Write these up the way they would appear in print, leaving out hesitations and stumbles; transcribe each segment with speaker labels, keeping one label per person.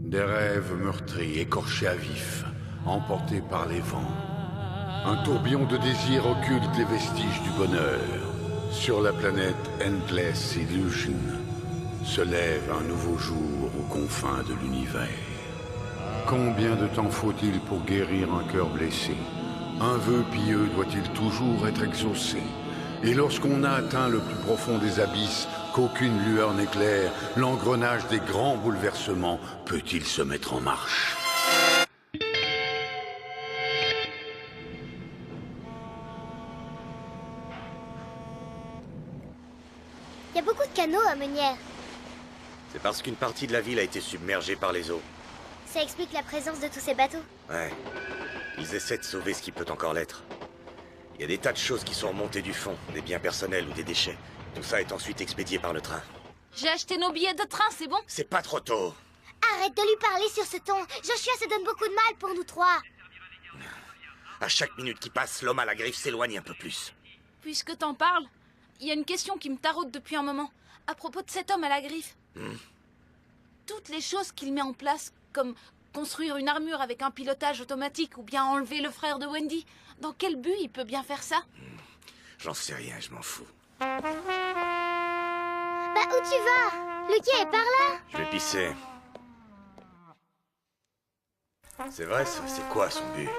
Speaker 1: Des rêves meurtris, écorchés à vif, emportés par les vents. Un tourbillon de désir occulte les vestiges du bonheur. Sur la planète Endless Illusion se lève un nouveau jour aux confins de l'univers. Combien de temps faut-il pour guérir un cœur blessé? Un vœu pieux doit-il toujours être exaucé? Et lorsqu'on a atteint le plus profond des abysses, qu'aucune lueur n'éclaire, l'engrenage des grands bouleversements peut-il se mettre en marche?
Speaker 2: Il y a beaucoup de canaux à Meunière.
Speaker 3: C'est parce qu'une partie de la ville a été submergée par les eaux.
Speaker 2: Ça explique la présence de tous ces bateaux.
Speaker 3: Ouais. Ils essaient de sauver ce qui peut encore l'être. Il y a des tas de choses qui sont remontées du fond, des biens personnels ou des déchets. Tout ça est ensuite expédié par le train.
Speaker 4: J'ai acheté nos billets de train, c'est bon?
Speaker 3: C'est pas trop tôt.
Speaker 2: Arrête de lui parler sur ce ton. Joshua se donne beaucoup de mal pour nous trois.
Speaker 3: À chaque minute qui passe, l'homme à la griffe s'éloigne un peu plus.
Speaker 4: Puisque t'en parles, il y a une question qui me taraude depuis un moment. À propos de cet homme à la griffe. Toutes les choses qu'il met en place, comme construire une armure avec un pilotage automatique ou bien enlever le frère de Wendy, dans quel but il peut bien faire ça?
Speaker 3: J'en sais rien, je m'en fous.
Speaker 2: Bah où tu vas? Le quai est par là.
Speaker 3: Je vais pisser. C'est vrai ça, c'est quoi son but?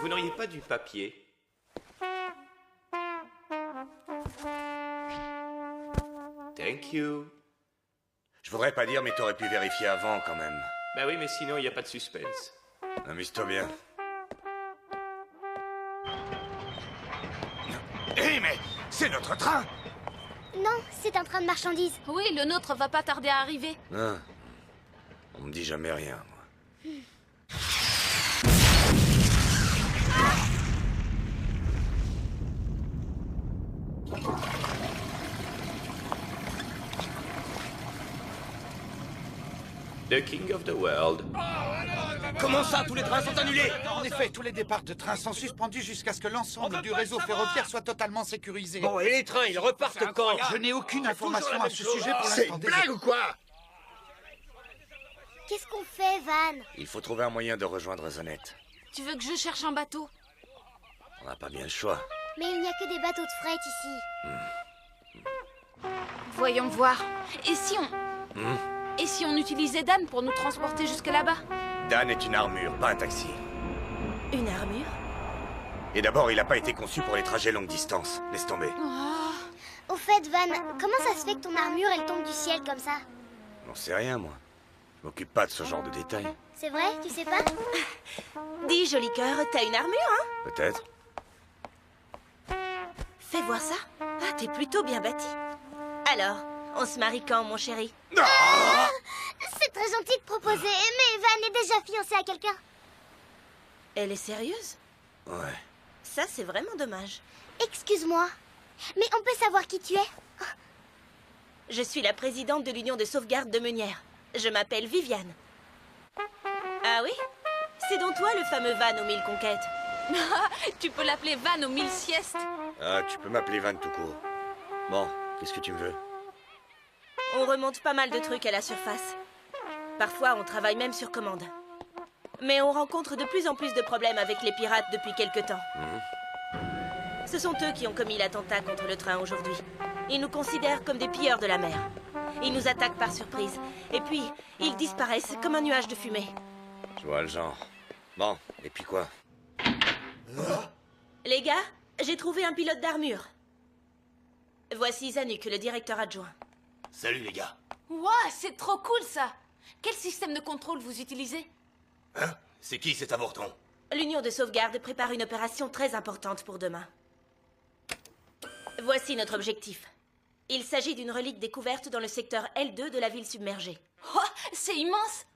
Speaker 5: Vous n'auriez pas du papier? Thank you.
Speaker 3: Je voudrais pas dire, mais t'aurais pu vérifier avant quand même.
Speaker 5: Bah oui, mais sinon, il n'y a pas de suspense.
Speaker 3: Amuse-toi bien. Hé, mais c'est notre train!
Speaker 2: Non, c'est un train de marchandises.
Speaker 4: Oui, le nôtre va pas tarder à arriver.
Speaker 3: Ah. On me dit jamais rien, moi.
Speaker 5: The King of the World.
Speaker 3: Comment ça, tous les trains sont annulés?
Speaker 6: En effet, tous les départs de train sont suspendus jusqu'à ce que l'ensemble du réseau ferroviaire soit totalement sécurisé.
Speaker 7: Bon, et les trains, ils repartent quand?
Speaker 6: Je n'ai aucune information à ce sujet pour
Speaker 3: C'est
Speaker 6: l'instant.
Speaker 3: une blague ou quoi?
Speaker 2: Qu'est-ce qu'on fait, Van?
Speaker 3: Il faut trouver un moyen de rejoindre Zonette.
Speaker 4: Tu veux que je cherche un bateau?
Speaker 3: On n'a pas bien le choix.
Speaker 2: Mais il n'y a que des bateaux de fret ici.
Speaker 4: Voyons voir. Et si on... Et si on utilisait Dan pour nous transporter jusque là-bas?
Speaker 3: Dan est une armure, pas un taxi.
Speaker 4: Une armure?
Speaker 3: Et d'abord, il n'a pas été conçu pour les trajets longue distance. Laisse tomber.
Speaker 2: Au fait, Van, comment ça se fait que ton armure, elle tombe du ciel comme ça?
Speaker 3: J'en sais rien, moi. Je m'occupe pas de ce genre de détails.
Speaker 2: C'est vrai? Tu sais pas?
Speaker 8: Dis, joli cœur, t'as une armure, hein?
Speaker 3: Peut-être.
Speaker 8: Fais voir ça. Ah, t'es plutôt bien bâti. Alors, on se marie quand, mon chéri?
Speaker 2: C'est très gentil de proposer, mais Van est déjà fiancé à quelqu'un.
Speaker 8: Elle est sérieuse?
Speaker 3: Ouais.
Speaker 8: Ça, c'est vraiment dommage.
Speaker 2: Excuse-moi, mais on peut savoir qui tu es?
Speaker 8: Je suis la présidente de l'Union de sauvegarde de Meunière. Je m'appelle Viviane. Ah oui? C'est donc toi le fameux Van aux 1000 conquêtes?
Speaker 4: Tu peux l'appeler Van aux 1000 siestes.
Speaker 3: Ah, tu peux m'appeler Van tout court. Bon, qu'est-ce que tu me veux?
Speaker 8: On remonte pas mal de trucs à la surface. Parfois, on travaille même sur commande. Mais on rencontre de plus en plus de problèmes avec les pirates depuis quelque temps. Ce sont eux qui ont commis l'attentat contre le train aujourd'hui. Ils nous considèrent comme des pilleurs de la mer. Ils nous attaquent par surprise. Et puis, ils disparaissent comme un nuage de fumée.
Speaker 3: Je vois le genre. Bon, et puis quoi?
Speaker 8: Les gars, j'ai trouvé un pilote d'armure. Voici Zanuck, le directeur adjoint.
Speaker 3: Salut les gars.
Speaker 4: Ouah, c'est trop cool ça. Quel système de contrôle vous utilisez?
Speaker 3: Hein? C'est qui cet avorton?
Speaker 8: L'Union de sauvegarde prépare une opération très importante pour demain. Voici notre objectif. Il s'agit d'une relique découverte dans le secteur L2 de la ville submergée.
Speaker 4: Oh, c'est immense.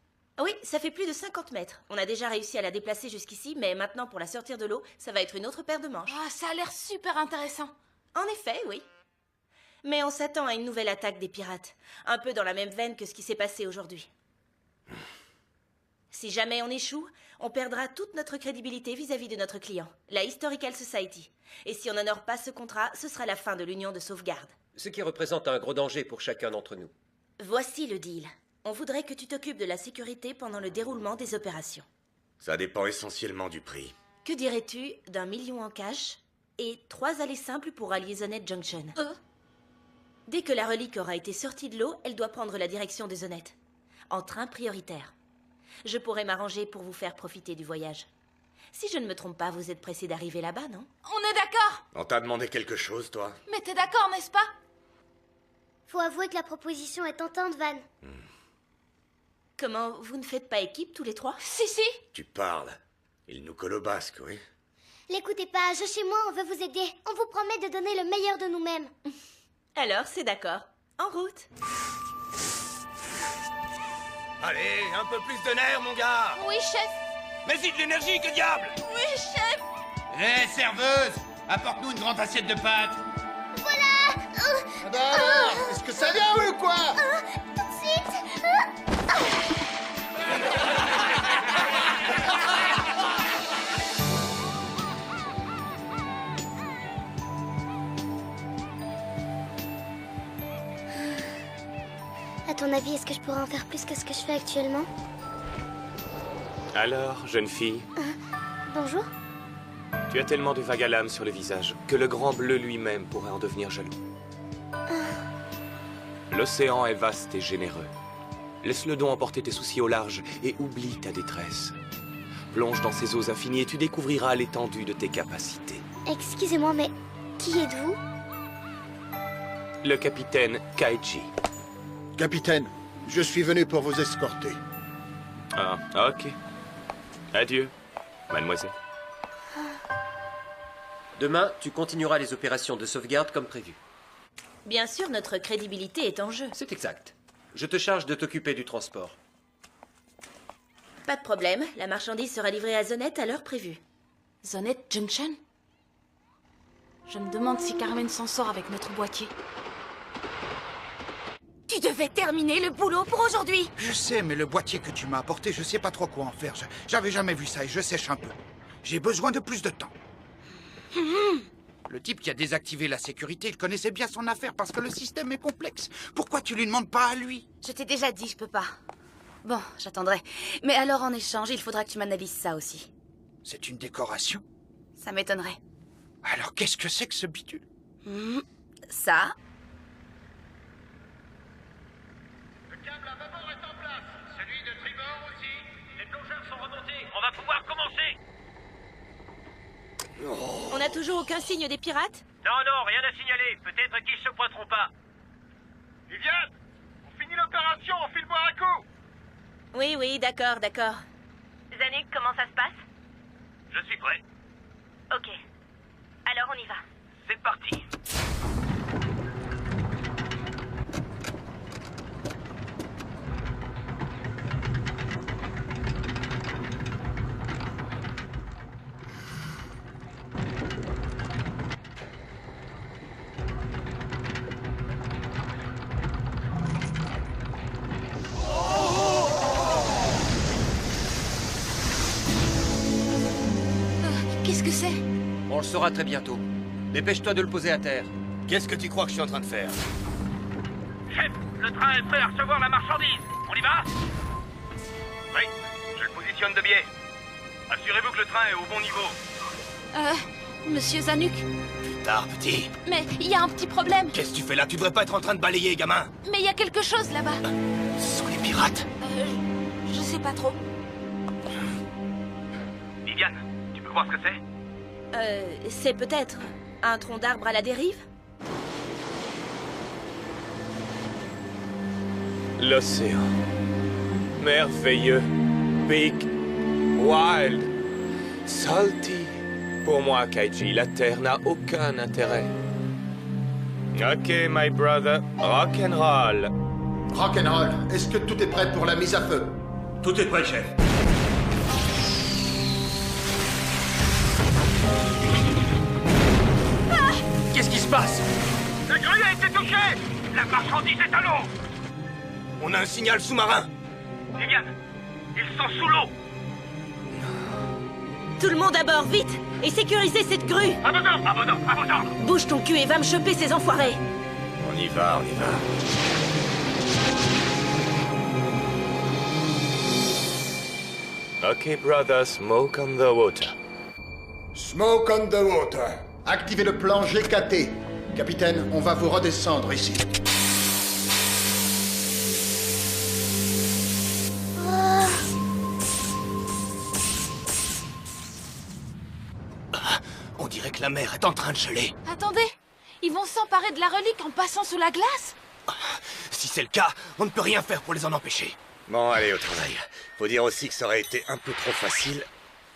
Speaker 8: Oui, ça fait plus de 50 mètres. On a déjà réussi à la déplacer jusqu'ici, mais maintenant, pour la sortir de l'eau, ça va être une autre paire de manches.
Speaker 4: Ah, ça a l'air super intéressant.
Speaker 8: En effet, oui. Mais on s'attend à une nouvelle attaque des pirates. Un peu dans la même veine que ce qui s'est passé aujourd'hui. Si jamais on échoue, on perdra toute notre crédibilité vis-à-vis de notre client, la Historical Society. Et si on n'honore pas ce contrat, ce sera la fin de l'Union de sauvegarde.
Speaker 7: Ce qui représente un gros danger pour chacun d'entre nous.
Speaker 8: Voici le deal. On voudrait que tu t'occupes de la sécurité pendant le déroulement des opérations.
Speaker 3: Ça dépend essentiellement du prix.
Speaker 8: Que dirais-tu d'1 million en cash et 3 allées simples pour allier Zonnet Junction? Dès que la relique aura été sortie de l'eau, elle doit prendre la direction de Zonnet. En train prioritaire. Je pourrais m'arranger pour vous faire profiter du voyage. Si je ne me trompe pas, vous êtes pressé d'arriver là-bas, non?
Speaker 4: On est d'accord.
Speaker 3: On t'a demandé quelque chose, toi?
Speaker 4: Mais t'es d'accord, n'est-ce pas?
Speaker 2: Faut avouer que la proposition est tentante, Van.
Speaker 8: Comment, vous ne faites pas équipe tous les trois?
Speaker 4: Si, si.
Speaker 3: Tu parles. Il nous colobasque, oui.
Speaker 2: L'écoutez pas, Josh et moi, on veut vous aider. On vous promet de donner le meilleur de nous-mêmes.
Speaker 8: Alors, c'est d'accord. En route.
Speaker 7: Allez, un peu plus de nerfs, mon gars.
Speaker 4: Oui, chef.
Speaker 7: Mets-y de l'énergie, que diable.
Speaker 4: Oui, chef.
Speaker 6: Hé, serveuse! Apporte-nous une grande assiette de pâtes.
Speaker 2: Voilà.
Speaker 9: Ah bah alors, est-ce que ça vient ou quoi?
Speaker 2: Tout de suite. À ton avis, est-ce que je pourrais en faire plus que ce que je fais actuellement?
Speaker 5: Alors, jeune fille,
Speaker 2: Bonjour.
Speaker 5: tu as tellement de vagues à l'âme sur le visage que le grand bleu lui-même pourrait en devenir jaloux. L'océan est vaste et généreux. Laisse-le donc emporter tes soucis au large et oublie ta détresse. Plonge dans ces eaux infinies et tu découvriras l'étendue de tes capacités.
Speaker 2: Excusez-moi, mais qui êtes-vous?
Speaker 5: Le capitaine Kaiji.
Speaker 9: Capitaine, je suis venu pour vous escorter.
Speaker 5: Ah, ok. Adieu, mademoiselle.
Speaker 7: Demain, tu continueras les opérations de sauvegarde comme prévu.
Speaker 8: Bien sûr, notre crédibilité est en jeu.
Speaker 7: C'est exact. Je te charge de t'occuper du transport.
Speaker 8: Pas de problème, la marchandise sera livrée à Zonnet à l'heure prévue.
Speaker 4: Zonnet Junction? Je me demande si Carmen s'en sort avec notre boîtier.
Speaker 8: Tu devais terminer le boulot pour aujourd'hui.
Speaker 6: Je sais, mais le boîtier que tu m'as apporté, je sais pas trop quoi en faire. J'avais jamais vu ça et je sèche un peu. J'ai besoin de plus de temps. Le type qui a désactivé la sécurité, il connaissait bien son affaire parce que le système est complexe. Pourquoi tu lui demandes pas à lui?
Speaker 10: Je t'ai déjà dit, je peux pas. Bon, j'attendrai. Mais alors, en échange, il faudra que tu m'analyses ça aussi.
Speaker 6: C'est une décoration?
Speaker 10: Ça m'étonnerait.
Speaker 6: Alors qu'est-ce que c'est que ce bidule?
Speaker 10: Ça.
Speaker 11: Le câble à bâbord est en place. Celui de tribord aussi. Les plongeurs sont remontés. On va pouvoir commencer.
Speaker 8: On n'a toujours aucun signe des pirates?
Speaker 11: Non, rien à signaler. Peut-être qu'ils se pointeront pas. Viviane, on finit l'opération, on file boire un coup.
Speaker 8: Oui, d'accord.
Speaker 12: Zanuck, comment ça se passe?
Speaker 11: Je suis prêt.
Speaker 12: Ok. Alors on y va.
Speaker 11: C'est parti.
Speaker 4: Qu'est-ce que c'est?
Speaker 7: On le saura très bientôt. Dépêche-toi de le poser à terre.
Speaker 3: Qu'est-ce que tu crois que je suis en train de faire?
Speaker 11: Chef, le train est prêt à recevoir la marchandise. On y va? Oui, je le positionne de biais. Assurez-vous que le train est au bon niveau.
Speaker 4: Monsieur Zanuck?
Speaker 3: Plus tard, petit.
Speaker 4: Mais il y a un petit problème.
Speaker 3: Qu'est-ce que tu fais là? Tu devrais pas être en train de balayer, gamin.
Speaker 4: Mais il y a quelque chose là-bas.
Speaker 3: Ce sont les pirates.
Speaker 4: Je sais pas trop.
Speaker 11: Viviane, tu peux voir ce que c'est?
Speaker 8: C'est peut-être un tronc d'arbre à la dérive?
Speaker 5: L'océan. Merveilleux. Big. Wild. Salty. Pour moi, Kaiji, la Terre n'a aucun intérêt. Ok, my brother. Rock'n'roll.
Speaker 9: Rock'n'roll, est-ce que tout est prêt pour la mise à feu?
Speaker 3: Tout est prêt, chef.
Speaker 7: Qu'est-ce qui se passe?
Speaker 11: La grue a été touchée. La marchandise est à l'eau.
Speaker 3: On a un signal sous-marin.
Speaker 11: Viviane, ils sont sous l'eau.
Speaker 8: Tout le monde à bord, vite! Et sécurisez cette grue!
Speaker 11: À vos ordres.
Speaker 8: Bouge ton cul et va me choper ces enfoirés!
Speaker 3: On y va.
Speaker 5: Ok, brother, smoke on the water.
Speaker 9: Smoke on the water. Activez le plan GKT. Capitaine, on va vous redescendre ici.
Speaker 7: On dirait que la mer est en train de geler.
Speaker 4: Attendez, ils vont s'emparer de la relique en passant sous la glace?
Speaker 7: Si c'est le cas, on ne peut rien faire pour les en empêcher.
Speaker 3: Bon, allez, au travail. Faut dire aussi que ça aurait été un peu trop facile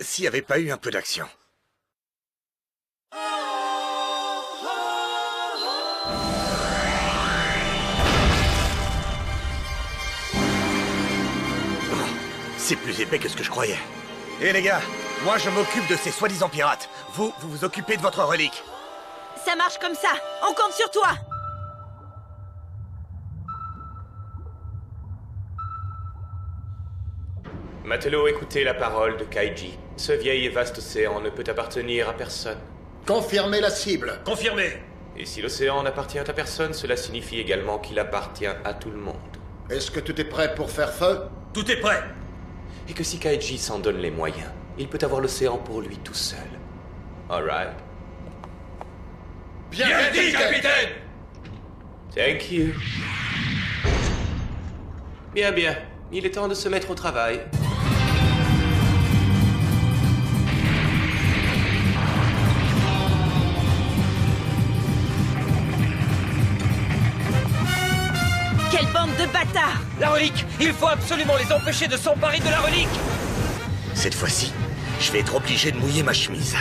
Speaker 3: s'il n'y avait pas eu un peu d'action. C'est plus épais que ce que je croyais. Eh les gars, moi je m'occupe de ces soi-disant pirates. Vous vous occupez de votre relique.
Speaker 8: Ça marche comme ça. On compte sur toi.
Speaker 5: Matelot, écoutez la parole de Kaiji. Ce vieil et vaste océan ne peut appartenir à personne.
Speaker 9: Confirmez la cible.
Speaker 11: Confirmé.
Speaker 5: Et si l'océan n'appartient à personne, cela signifie également qu'il appartient à tout le monde.
Speaker 9: Est-ce que tout est prêt pour faire feu?
Speaker 11: Tout est prêt.
Speaker 5: Et que si Kaiji s'en donne les moyens, il peut avoir l'océan pour lui tout seul. Alright.
Speaker 11: Bien dit, capitaine.
Speaker 5: Thank you. Bien, bien. Il est temps de se mettre au travail.
Speaker 8: Quelle bande de bâtards!
Speaker 7: La relique! Il faut absolument les empêcher de s'emparer de la relique!
Speaker 3: Cette fois-ci, je vais être obligé de mouiller ma chemise.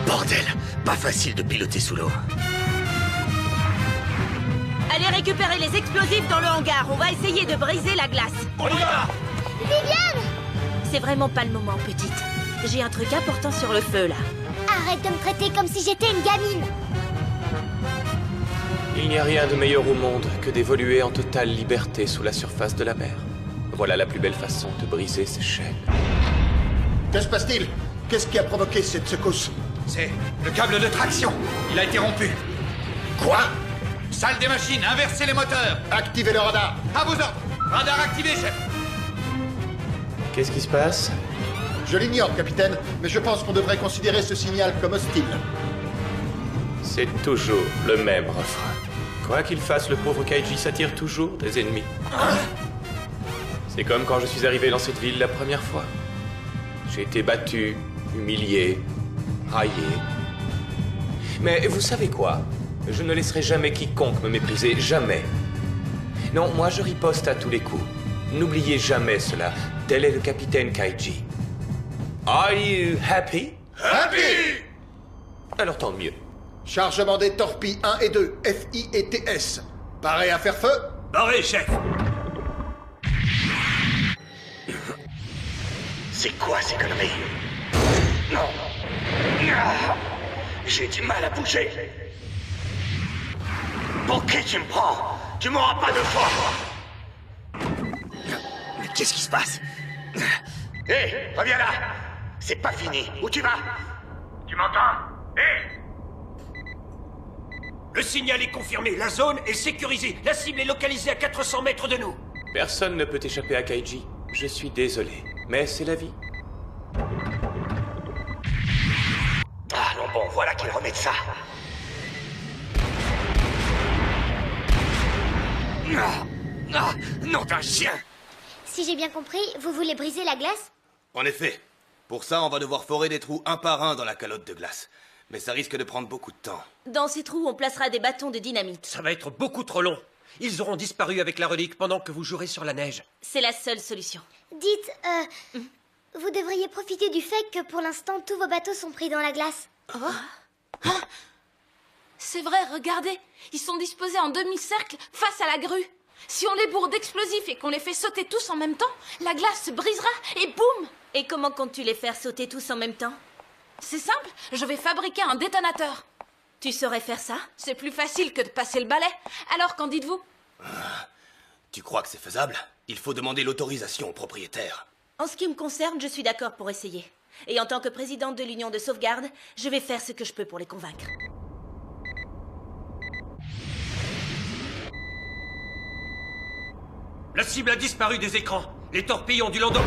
Speaker 3: Bordel, pas facile de piloter sous l'eau.
Speaker 8: Allez récupérer les explosifs dans le hangar. On va essayer de briser la glace.
Speaker 11: On y va.
Speaker 2: Viviane!
Speaker 8: C'est vraiment pas le moment, petite. J'ai un truc important sur le feu, là.
Speaker 2: Arrête de me traiter comme si j'étais une gamine.
Speaker 5: Il n'y a rien de meilleur au monde que d'évoluer en totale liberté sous la surface de la mer. Voilà la plus belle façon de briser ces chaînes.
Speaker 9: Que se passe-t-il? Qu'est-ce qui a provoqué cette secousse?
Speaker 6: C'est le câble de traction. Il a été rompu.
Speaker 9: Quoi?
Speaker 6: Salle des machines, inversez les moteurs.
Speaker 9: Activez le radar.
Speaker 6: À vos ordres. Radar activé, chef.
Speaker 5: Qu'est-ce qui se passe?
Speaker 9: Je l'ignore, capitaine, mais je pense qu'on devrait considérer ce signal comme hostile.
Speaker 5: C'est toujours le même refrain. Quoi qu'il fasse, le pauvre Kaiji s'attire toujours des ennemis. C'est comme quand je suis arrivé dans cette ville la première fois. J'ai été battu, humilié, raillé. Mais vous savez quoi? Je ne laisserai jamais quiconque me mépriser, jamais. Non, moi je riposte à tous les coups. N'oubliez jamais cela. Tel est le capitaine Kaiji. Are you happy?
Speaker 9: Happy!
Speaker 5: Alors tant mieux.
Speaker 9: Chargement des torpilles 1 et 2, FI et TS. Paré à faire feu?
Speaker 11: Barré, chef.
Speaker 3: C'est quoi ces conneries? Non. J'ai du mal à bouger. Pour qui tu me prends? Tu m'auras pas deux fois. Mais qu'est-ce qui se passe? Hé, reviens là. C'est pas fini. Où tu vas?
Speaker 11: Tu m'entends? Hé! Le signal est confirmé. La zone est sécurisée. La cible est localisée à 400 mètres de nous.
Speaker 5: Personne ne peut échapper à Kaiji. Je suis désolé, mais c'est la vie.
Speaker 3: Ah non, bon, voilà qu'ils remettent ça. Non d'un chien!
Speaker 2: Si j'ai bien compris, vous voulez briser la glace?
Speaker 7: En effet. Pour ça, on va devoir forer des trous un par un dans la calotte de glace. Mais ça risque de prendre beaucoup de temps.
Speaker 8: Dans ces trous, on placera des bâtons de dynamite.
Speaker 7: Ça va être beaucoup trop long. Ils auront disparu avec la relique pendant que vous jouerez sur la neige.
Speaker 8: C'est la seule solution.
Speaker 2: Dites, vous devriez profiter du fait que pour l'instant, tous vos bateaux sont pris dans la glace.
Speaker 4: C'est vrai, regardez. Ils sont disposés en demi-cercle face à la grue. Si on les bourre d'explosifs et qu'on les fait sauter tous en même temps, la glace se brisera et boum!
Speaker 8: Et comment comptes-tu les faire sauter tous en même temps?
Speaker 4: C'est simple, je vais fabriquer un détonateur.
Speaker 8: Tu saurais faire ça?
Speaker 4: C'est plus facile que de passer le balai. Alors, qu'en dites-vous?
Speaker 7: Tu crois que c'est faisable? Il faut demander l'autorisation au propriétaire.
Speaker 8: En ce qui me concerne, je suis d'accord pour essayer. Et en tant que présidente de l'Union de sauvegarde, je vais faire ce que je peux pour les convaincre.
Speaker 3: La cible a disparu des écrans. Les torpilles ont du landau.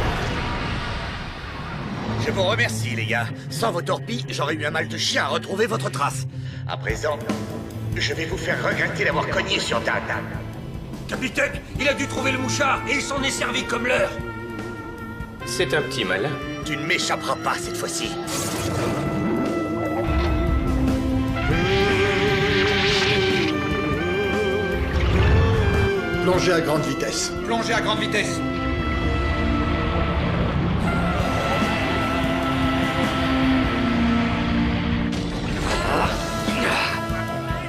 Speaker 3: Je vous remercie, les gars. Sans vos torpilles, j'aurais eu un mal de chien à retrouver votre trace. À présent, je vais vous faire regretter d'avoir cogné sur Dan. Capitaine, il a dû trouver le mouchard et il s'en est servi comme l'heure.
Speaker 5: C'est un petit malin.
Speaker 3: Tu ne m'échapperas pas cette fois-ci.
Speaker 9: Plongez à grande vitesse.
Speaker 6: Plongez à grande vitesse.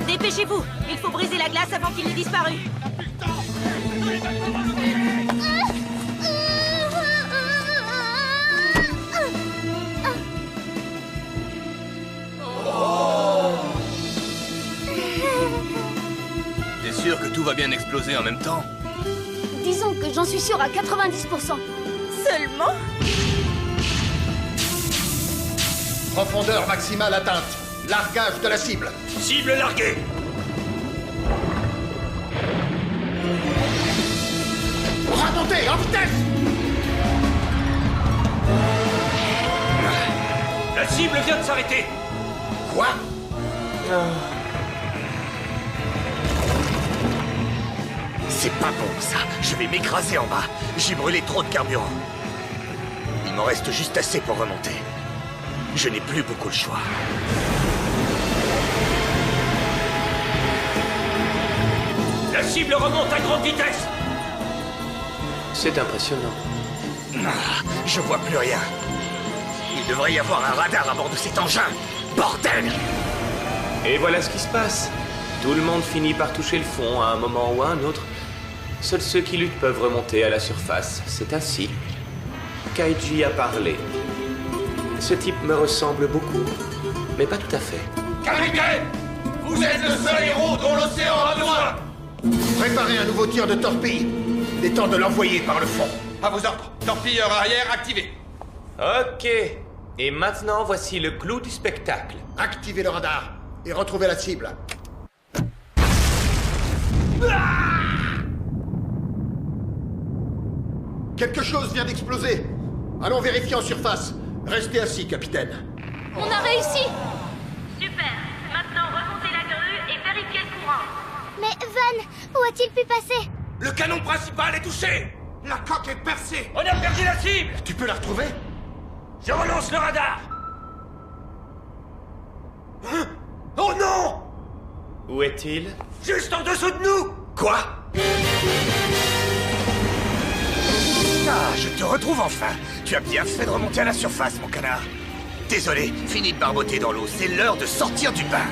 Speaker 8: Dépêchez-vous. Il faut briser la glace avant qu'il n'ait disparu.
Speaker 7: T'es sûr que tout va bien exploser en même temps?
Speaker 10: Disons que j'en suis sûre à 90%.
Speaker 8: Seulement?
Speaker 9: Profondeur maximale atteinte. Largage de la cible.
Speaker 3: Cible larguée.
Speaker 9: Remontez, en vitesse!
Speaker 3: La cible vient de s'arrêter.
Speaker 9: Quoi?
Speaker 3: C'est pas bon, ça. Je vais m'écraser en bas. J'ai brûlé trop de carburant. Il m'en reste juste assez pour remonter. Je n'ai plus beaucoup le choix. La cible remonte à grande vitesse.
Speaker 5: C'est impressionnant.
Speaker 3: Je vois plus rien. Il devrait y avoir un radar à bord de cet engin. Bordel!
Speaker 5: Et voilà ce qui se passe. Tout le monde finit par toucher le fond à un moment ou à un autre. Seuls ceux qui luttent peuvent remonter à la surface. C'est ainsi. Kaiji a parlé. Ce type me ressemble beaucoup, mais pas tout à fait.
Speaker 3: Capitaine! Vous êtes le seul héros dont l'océan a besoin!
Speaker 9: Préparez un nouveau tir de torpille. Il est temps de l'envoyer par le fond.
Speaker 6: À vos ordres. Torpilleur arrière activé.
Speaker 5: Ok. Et maintenant, voici le clou du spectacle.
Speaker 9: Activez le radar et retrouvez la cible. Quelque chose vient d'exploser. Allons vérifier en surface. Restez assis, capitaine.
Speaker 4: On a réussi!
Speaker 12: Super. Maintenant, remontez la grue et vérifiez le courant.
Speaker 2: Mais Van, où a-t-il pu passer?
Speaker 3: Le canon principal est touché!
Speaker 6: La coque est percée.
Speaker 3: On a perdu la cible!
Speaker 9: Tu peux la retrouver?
Speaker 3: Je relance le radar! Hein? Oh non!
Speaker 5: Où est-il?
Speaker 3: Juste en dessous de nous! Quoi? Ah, je te retrouve enfin! Tu as bien fait de remonter à la surface, mon canard. Désolé, fini de barboter dans l'eau, c'est l'heure de sortir du bain.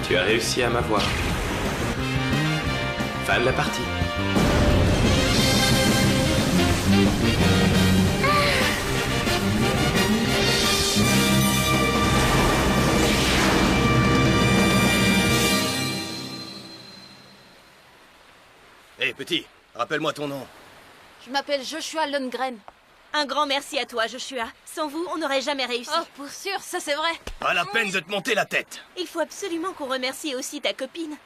Speaker 5: Tu as réussi à m'avoir. Fin de la partie.
Speaker 7: Hé, petit, rappelle-moi ton nom.
Speaker 4: Je m'appelle Joshua Lundgren.
Speaker 8: Un grand merci à toi, Joshua. Sans vous, on n'aurait jamais réussi.
Speaker 4: Oh, pour sûr, ça c'est vrai.
Speaker 7: Pas la peine de te monter la tête.
Speaker 8: Il faut absolument qu'on remercie aussi ta copine.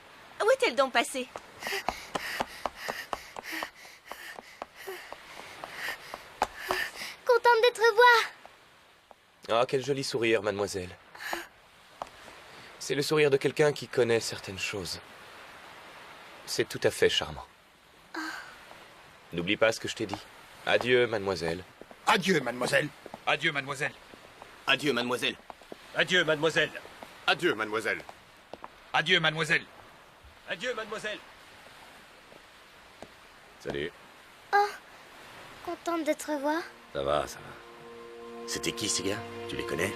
Speaker 8: Où est-elle donc passée?
Speaker 2: Contente de te revoir.
Speaker 5: Ah, quel joli sourire, mademoiselle. C'est le sourire de quelqu'un qui connaît certaines choses. C'est tout à fait charmant. N'oublie pas ce que je t'ai dit. Adieu, mademoiselle.
Speaker 6: Adieu, mademoiselle. Adieu, mademoiselle.
Speaker 7: Adieu, mademoiselle.
Speaker 3: Adieu, mademoiselle.
Speaker 9: Adieu, mademoiselle.
Speaker 6: Adieu, mademoiselle.
Speaker 3: Adieu, mademoiselle.
Speaker 5: Salut.
Speaker 2: Oh, contente de te revoir.
Speaker 3: Ça va, ça va. C'était qui ces gars? Tu les connais?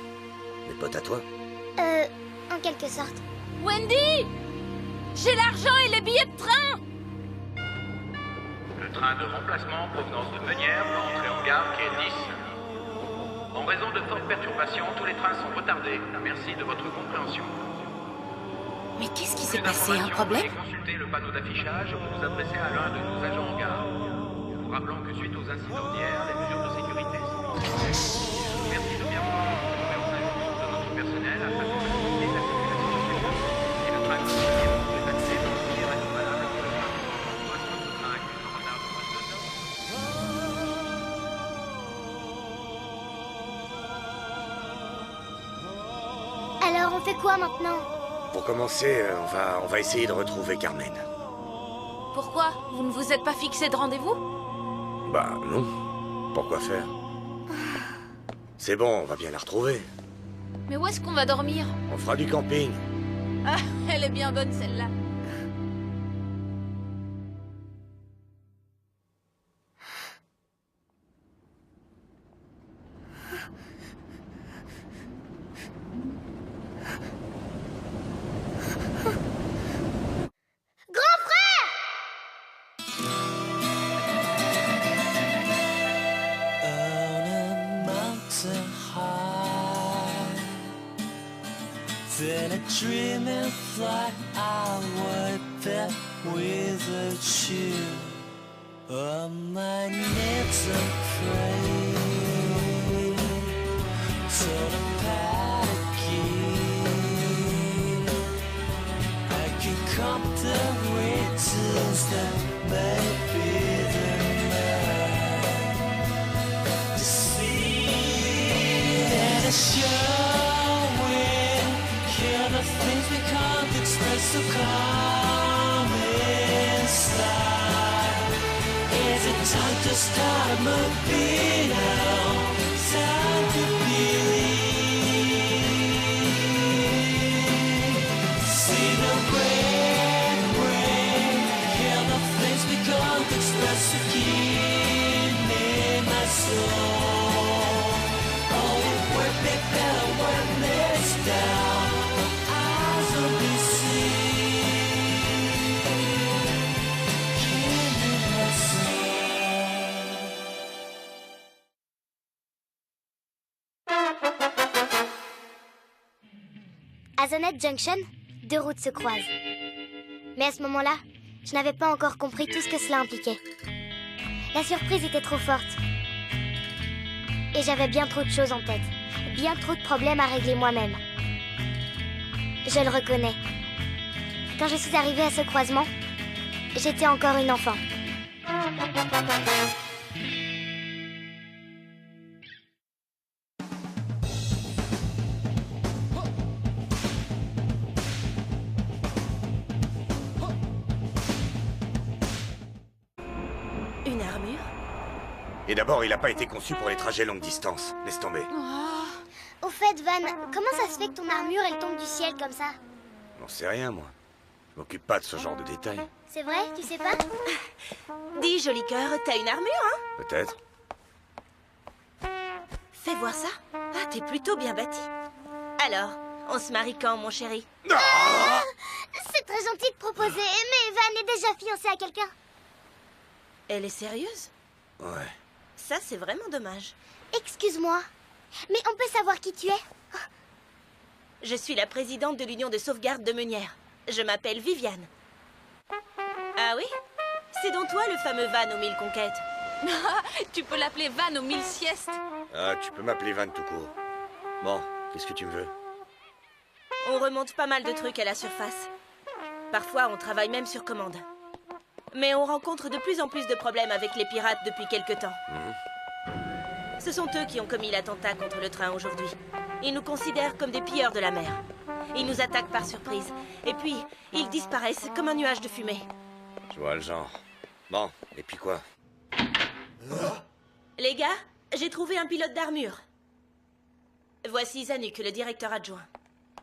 Speaker 3: Des potes à toi?
Speaker 2: En quelque sorte.
Speaker 4: Wendy! J'ai l'argent et les billets de train!
Speaker 11: Le train de remplacement provenance de Meunière va entrer en gare quai 10. En raison de fortes perturbations, tous les trains sont retardés. Merci de votre compréhension.
Speaker 10: Mais qu'est-ce qui
Speaker 11: Pour
Speaker 10: s'est
Speaker 11: plus
Speaker 10: passé? Un
Speaker 11: d'informations,
Speaker 10: problème?
Speaker 11: veuillez consulter le panneau d'affichage ou vous adresser à l'un de nos agents en gare. Nous rappelons que suite aux incidents d'hier, les mesures de sécurité sont... Merci de bien vouloir nous retrouver en injonction de notre personnel.
Speaker 2: Alors, on fait quoi maintenant?
Speaker 3: Pour commencer, on va essayer de retrouver Carmen.
Speaker 4: Pourquoi? Vous ne vous êtes pas fixé de rendez-vous?
Speaker 3: Bah non. Pourquoi faire? C'est bon, on va bien la retrouver.
Speaker 4: Mais où est-ce qu'on va dormir?
Speaker 3: On fera du camping.
Speaker 4: Ah, elle est bien bonne celle-là.
Speaker 13: Then a dreaming fly I would bet with a chill on my knees and pray to the again. I can come the reasons that may be the night to see that a show. The things we can't express so calm inside. Is it time to start a movie now? Time to believe. See the red rain. Hear the things we can't express so keen in my soul. Oh, it would be better when it's down.
Speaker 2: À Zonnet Junction, deux routes se croisent. Mais à ce moment-là, je n'avais pas encore compris tout ce que cela impliquait. La surprise était trop forte. Et j'avais bien trop de choses en tête. Bien trop de problèmes à régler moi-même. Je le reconnais. Quand je suis arrivée à ce croisement, j'étais encore une enfant.
Speaker 8: Une armure?
Speaker 3: Et d'abord, il n'a pas été conçu pour les trajets longue distance. Laisse tomber.
Speaker 2: Au fait, Van, comment ça se fait que ton armure, elle tombe du ciel comme ça?
Speaker 3: J'en sais rien, moi. Je m'occupe pas de ce genre de détails.
Speaker 2: C'est vrai, tu sais pas?
Speaker 8: Dis, joli cœur, t'as une armure, hein?
Speaker 3: Peut-être.
Speaker 8: Fais voir ça. Ah, t'es plutôt bien bâti. Alors, on se marie quand, mon chéri?
Speaker 2: C'est très gentil de proposer, mais Van est déjà fiancée à quelqu'un.
Speaker 8: Elle est sérieuse?
Speaker 3: Ouais.
Speaker 8: Ça, c'est vraiment dommage.
Speaker 2: Excuse-moi, mais on peut savoir qui tu es?
Speaker 8: Je suis la présidente de l'Union de sauvegarde de Meunière. Je m'appelle Viviane. Ah oui? C'est donc toi le fameux Van aux 1000 conquêtes.
Speaker 4: Tu peux l'appeler Van aux 1000 siestes.
Speaker 3: Ah, tu peux m'appeler Van tout court. Bon, qu'est-ce que tu me veux?
Speaker 8: On remonte pas mal de trucs à la surface. Parfois, on travaille même sur commande. Mais on rencontre de plus en plus de problèmes avec les pirates depuis quelque temps. Ce sont eux qui ont commis l'attentat contre le train aujourd'hui. Ils nous considèrent comme des pilleurs de la mer. Ils nous attaquent par surprise. Et puis, ils disparaissent comme un nuage de fumée.
Speaker 3: Je vois le genre. Bon, et puis quoi?
Speaker 8: Les gars, j'ai trouvé un pilote d'armure. Voici Zanuck, le directeur adjoint.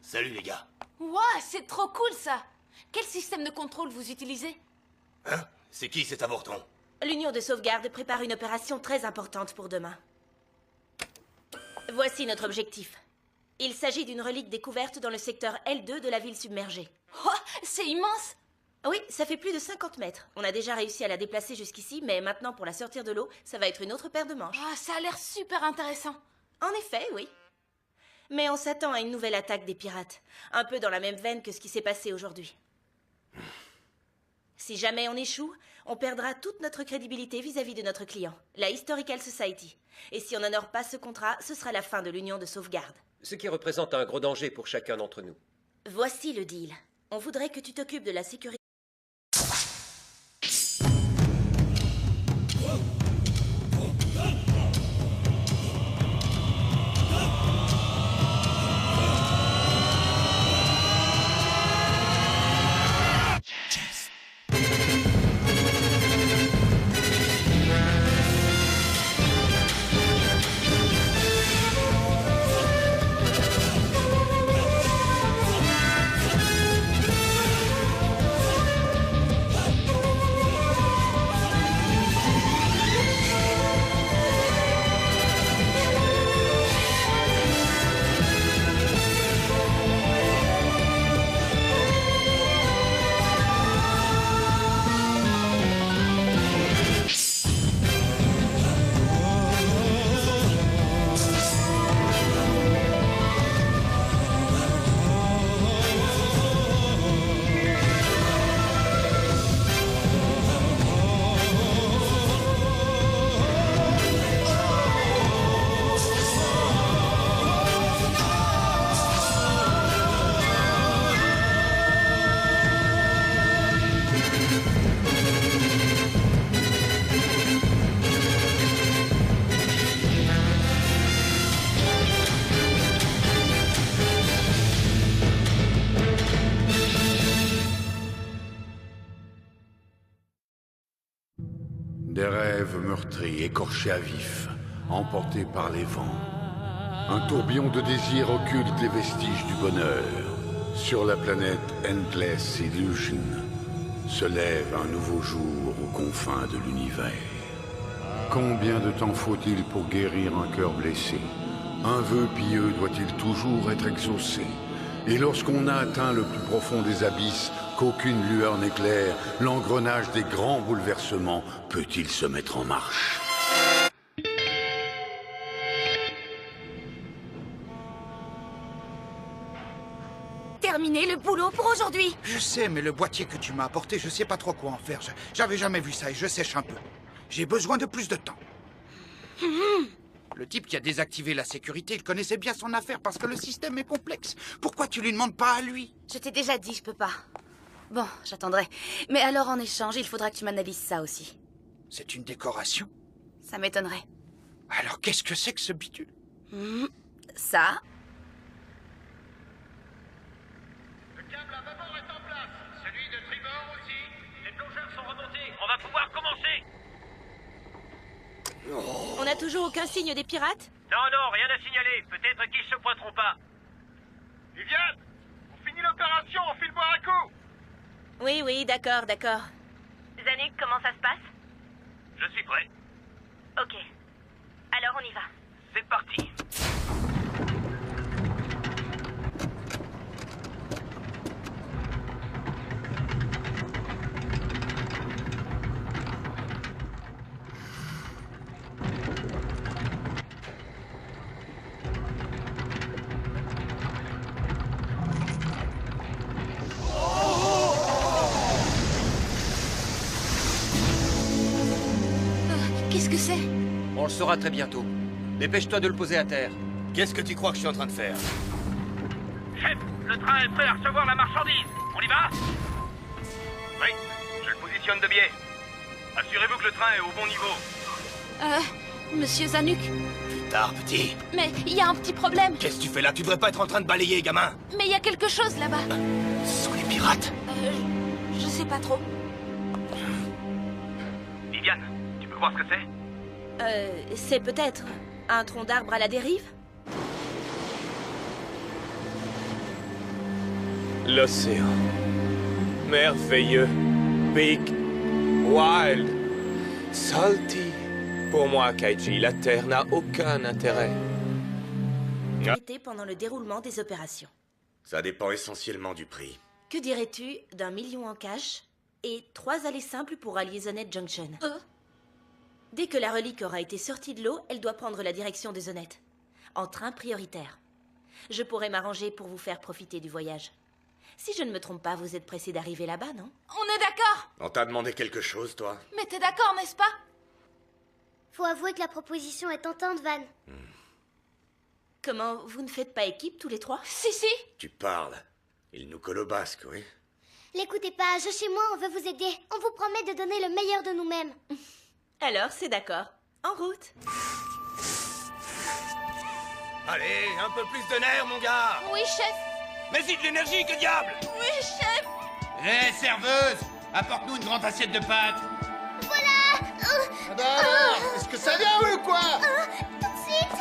Speaker 7: Salut les gars.
Speaker 4: Ouah, c'est trop cool ça. Quel système de contrôle vous utilisez?
Speaker 7: Hein? C'est qui cet avorton?
Speaker 8: L'Union de sauvegarde prépare une opération très importante pour demain. Voici notre objectif. Il s'agit d'une relique découverte dans le secteur L2 de la ville submergée.
Speaker 4: Oh, c'est immense!
Speaker 8: Oui, ça fait plus de 50 mètres. On a déjà réussi à la déplacer jusqu'ici, mais maintenant pour la sortir de l'eau, ça va être une autre paire de manches.
Speaker 4: Ah, ça a l'air super intéressant.
Speaker 8: En effet, oui. Mais on s'attend à une nouvelle attaque des pirates. Un peu dans la même veine que ce qui s'est passé aujourd'hui. Si jamais on échoue, on perdra toute notre crédibilité vis-à-vis de notre client, la Historical Society. Et si on n'honore pas ce contrat, ce sera la fin de l'Union de sauvegarde.
Speaker 14: Ce qui représente un gros danger pour chacun d'entre nous.
Speaker 8: Voici le deal. On voudrait que tu t'occupes de la sécurité.
Speaker 1: Des rêves meurtris, écorchés à vif, emportés par les vents. Un tourbillon de désir occulte les vestiges du bonheur. Sur la planète Endless Illusion se lève un nouveau jour aux confins de l'univers. Combien de temps faut-il pour guérir un cœur blessé? Un vœu pieux doit-il toujours être exaucé? Et lorsqu'on a atteint le plus profond des abysses, qu'aucune lueur n'éclaire, l'engrenage des grands bouleversements peut-il se mettre en marche?
Speaker 10: Terminé le boulot pour aujourd'hui.
Speaker 6: Je sais, mais le boîtier que tu m'as apporté, je sais pas trop quoi en faire. J'avais jamais vu ça et je sèche un peu. J'ai besoin de plus de temps. Le type qui a désactivé la sécurité, il connaissait bien son affaire parce que le système est complexe. Pourquoi tu lui demandes pas à lui?
Speaker 10: Je t'ai déjà dit, je peux pas. Bon, j'attendrai. Mais alors, en échange, il faudra que tu m'analyses ça aussi.
Speaker 6: C'est une décoration?
Speaker 10: Ça m'étonnerait.
Speaker 6: Alors qu'est-ce que c'est que ce bidule?
Speaker 10: Ça.
Speaker 11: Le câble à bâbord est en place. Celui de tribord aussi. Les plongeurs sont remontés. On va pouvoir commencer.
Speaker 8: On n'a toujours aucun signe des pirates?
Speaker 11: Non, rien à signaler. Peut-être qu'ils se pointeront pas. Viviane, on finit l'opération, on file boire un coup.
Speaker 8: Oui, d'accord.
Speaker 12: Zanuck, comment ça se passe?
Speaker 11: Je suis prêt.
Speaker 12: Ok. Alors on y va.
Speaker 11: C'est parti.
Speaker 4: Qu'est-ce que c'est?
Speaker 14: On le saura très bientôt. Dépêche-toi de le poser à terre.
Speaker 7: Qu'est-ce que tu crois que je suis en train de faire?
Speaker 11: Chef, le train est prêt à recevoir la marchandise. On y va? Oui, je le positionne de biais. Assurez-vous que le train est au bon niveau.
Speaker 4: Monsieur Zanuck.
Speaker 7: Plus tard, petit.
Speaker 4: Mais il y a un petit problème.
Speaker 7: Qu'est-ce que tu fais là? Tu devrais pas être en train de balayer, gamin.
Speaker 4: Mais il y a quelque chose là-bas.
Speaker 7: Ce sont les pirates.
Speaker 4: Je sais pas trop.
Speaker 11: Viviane, tu peux voir ce que c'est?
Speaker 8: C'est peut-être un tronc d'arbre à la dérive?
Speaker 5: L'océan. Merveilleux. Big. Wild. Salty. Pour moi, Kaiji, la Terre n'a aucun intérêt.
Speaker 8: Été pendant le déroulement des opérations.
Speaker 7: Ça dépend essentiellement du prix.
Speaker 8: Que dirais-tu d'1 million en cash et 3 allées simples pour allier Zonet Junction? Dès que la relique aura été sortie de l'eau, elle doit prendre la direction de Zonet. En train prioritaire. Je pourrais m'arranger pour vous faire profiter du voyage. Si je ne me trompe pas, vous êtes pressé d'arriver là-bas, non?
Speaker 4: On est d'accord.
Speaker 7: On t'a demandé quelque chose, toi?
Speaker 4: Mais t'es d'accord, n'est-ce pas?
Speaker 2: Faut avouer que la proposition est tentante, Van.
Speaker 8: Comment, vous ne faites pas équipe tous les trois?
Speaker 4: Si.
Speaker 7: Tu parles. Il nous colle au basque, oui.
Speaker 2: L'écoutez pas, je chez moi, on veut vous aider. On vous promet de donner le meilleur de nous-mêmes.
Speaker 8: Alors, c'est d'accord. En route.
Speaker 7: Allez, un peu plus de nerfs, mon gars.
Speaker 4: Oui, chef.
Speaker 7: Mets-y de l'énergie, que diable!
Speaker 4: Oui, chef.
Speaker 3: Hé, serveuse, apporte-nous une grande assiette de pâtes.
Speaker 2: Voilà.
Speaker 9: Ah bah alors, est-ce que ça vient ou quoi?
Speaker 2: Tout de suite.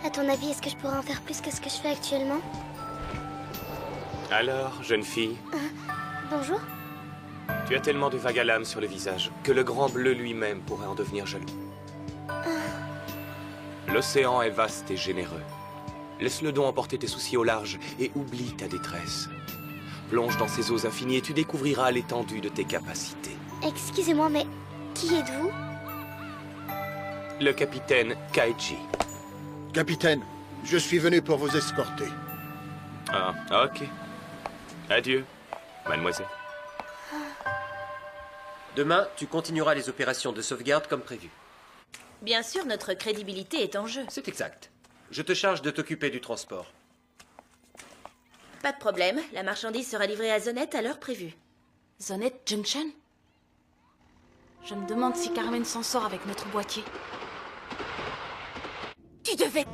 Speaker 2: À ton avis, est-ce que je pourrais en faire plus que ce que je fais actuellement?
Speaker 5: Alors, jeune fille,
Speaker 2: Bonjour.
Speaker 5: tu as tellement de vagues à l'âme sur le visage que le grand bleu lui-même pourrait en devenir jaloux. L'océan est vaste et généreux. Laisse-le donc emporter tes soucis au large et oublie ta détresse. Plonge dans ces eaux infinies et tu découvriras l'étendue de tes capacités.
Speaker 2: Excusez-moi, mais qui êtes-vous?
Speaker 5: Le capitaine Kaiji.
Speaker 9: Capitaine, je suis venu pour vous escorter.
Speaker 5: Ah, ok. Adieu, mademoiselle.
Speaker 14: Demain, tu continueras les opérations de sauvegarde comme prévu.
Speaker 8: Bien sûr, notre crédibilité est en jeu.
Speaker 14: C'est exact. Je te charge de t'occuper du transport.
Speaker 8: Pas de problème, la marchandise sera livrée à Zonet à l'heure prévue.
Speaker 4: Zonet Junction? Je me demande si Carmen s'en sort avec notre boîtier.
Speaker 8: Tu devais...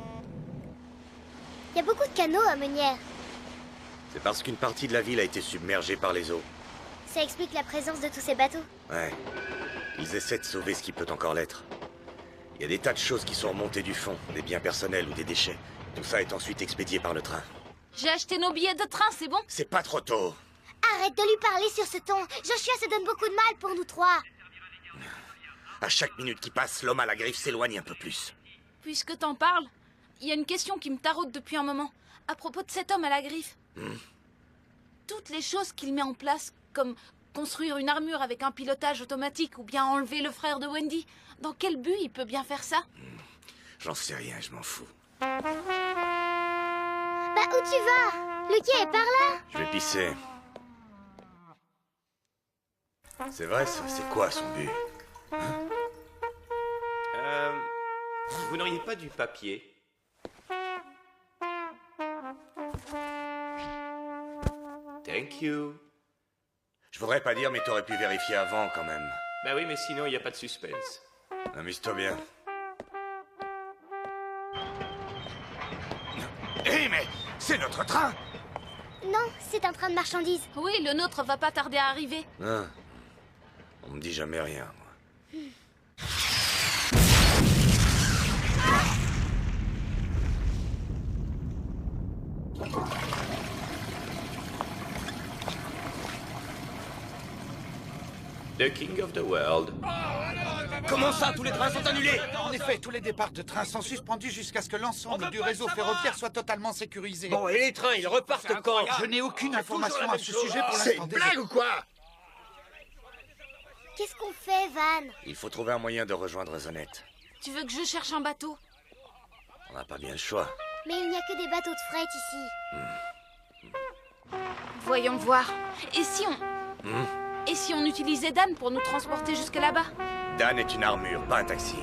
Speaker 2: Il y a beaucoup de canaux à Meunière.
Speaker 3: C'est parce qu'une partie de la ville a été submergée par les eaux.
Speaker 2: Ça explique la présence de tous ces bateaux.
Speaker 3: Ouais. Ils essaient de sauver ce qui peut encore l'être. Il y a des tas de choses qui sont remontées du fond, des biens personnels ou des déchets. Tout ça est ensuite expédié par le train.
Speaker 4: J'ai acheté nos billets de train, c'est bon?
Speaker 3: C'est pas trop tôt.
Speaker 2: Arrête de lui parler sur ce ton. Joshua se donne beaucoup de mal pour nous trois.
Speaker 3: À chaque minute qui passe, l'homme à la griffe s'éloigne un peu plus.
Speaker 4: Puisque t'en parles, il y a une question qui me taraude depuis un moment. À propos de cet homme à la griffe. Toutes les choses qu'il met en place, comme construire une armure avec un pilotage automatique ou bien enlever le frère de Wendy, dans quel but il peut bien faire ça?
Speaker 3: J'en sais rien, je m'en fous.
Speaker 2: Bah où tu vas? Le quai est par là.
Speaker 3: Je vais pisser. C'est vrai ça, c'est quoi son but?
Speaker 5: Vous n'auriez pas du papier? Thank you.
Speaker 3: Je voudrais pas dire, mais t'aurais pu vérifier avant quand même.
Speaker 5: Bah oui, mais sinon, il n'y a pas de suspense.
Speaker 3: Amuse-toi bien. Hé, mais c'est notre train!
Speaker 2: Non, c'est un train de marchandises.
Speaker 4: Oui, le nôtre va pas tarder à arriver.
Speaker 3: Ah. On me dit jamais rien, moi.
Speaker 5: The King of the World.
Speaker 3: Comment ça, tous les trains sont annulés?
Speaker 6: En effet, tous les départs de train sont suspendus jusqu'à ce que l'ensemble du réseau ferroviaire soit totalement sécurisé.
Speaker 14: Bon, et les trains, ils repartent quand?
Speaker 6: Je n'ai aucune information à ce sujet pour
Speaker 9: C'est
Speaker 6: l'instant.
Speaker 9: une blague ou quoi?
Speaker 2: Qu'est-ce qu'on fait, Van?
Speaker 3: Il faut trouver un moyen de rejoindre Zonette.
Speaker 4: Tu veux que je cherche un bateau?
Speaker 3: On n'a pas bien le choix.
Speaker 2: Mais il n'y a que des bateaux de fret ici.
Speaker 4: Voyons voir. Et si on utilisait Dan pour nous transporter jusque là-bas?
Speaker 3: Dan est une armure, pas un taxi.